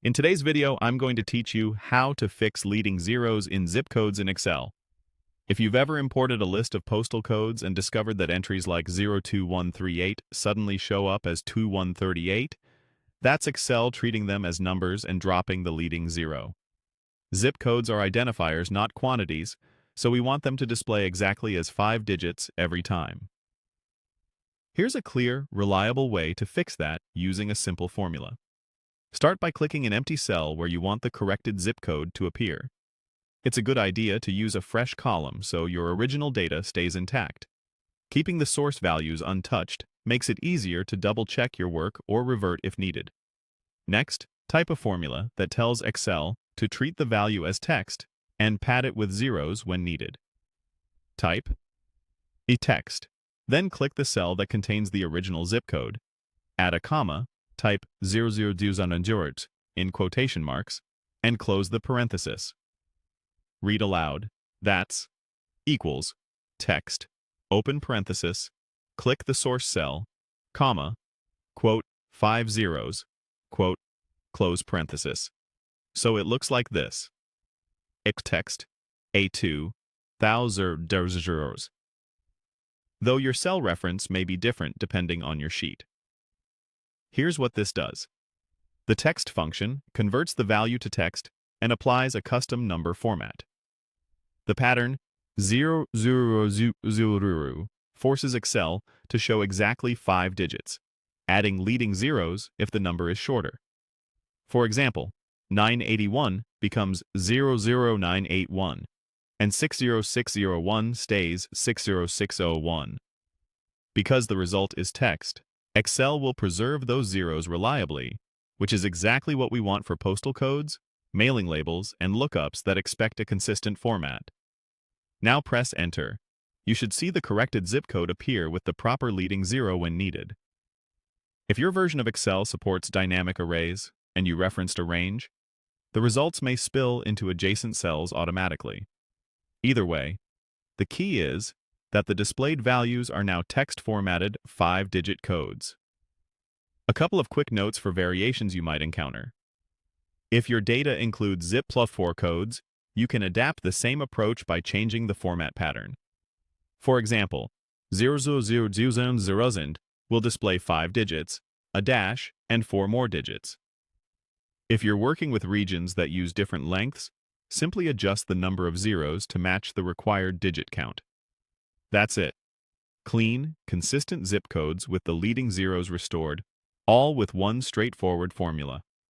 In today's video, I'm going to teach you how to fix leading zeros in zip codes in Excel. If you've ever imported a list of postal codes and discovered that entries like 02138 suddenly show up as 2138, that's Excel treating them as numbers and dropping the leading zero. Zip codes are identifiers, not quantities, so we want them to display exactly as 5 digits every time. Here's a clear, reliable way to fix that using a simple formula. Start by clicking an empty cell where you want the corrected zip code to appear. It's a good idea to use a fresh column so your original data stays intact. Keeping the source values untouched makes it easier to double-check your work or revert if needed. Next, type a formula that tells Excel to treat the value as text and pad it with zeros when needed. Type text, then click the cell that contains the original zip code, add a comma, type 0020 in quotation marks, and close the parenthesis. Read aloud, that's equals text, open parenthesis, click the source cell, comma, quote, 5 zeros, quote, close parenthesis. So it looks like this. Text, A2, zeros. Though your cell reference may be different depending on your sheet. Here's what this does. The text function converts the value to text and applies a custom number format. The pattern 000 forces Excel to show exactly 5 digits, adding leading zeros if the number is shorter. For example, 981 becomes 00981, and 60601 stays 60601. Because the result is text, Excel will preserve those zeros reliably, which is exactly what we want for postal codes, mailing labels, and lookups that expect a consistent format. Now press Enter. You should see the corrected zip code appear with the proper leading zero when needed. If your version of Excel supports dynamic arrays, and you referenced a range, the results may spill into adjacent cells automatically. Either way, the key is that the displayed values are now text-formatted 5-digit codes. A couple of quick notes for variations you might encounter. If your data includes zip+4 codes, you can adapt the same approach by changing the format pattern. For example, 00000 will display 5 digits, a dash, and 4 more digits. If you're working with regions that use different lengths, simply adjust the number of zeros to match the required digit count. That's it. Clean, consistent zip codes with the leading zeros restored, all with one straightforward formula.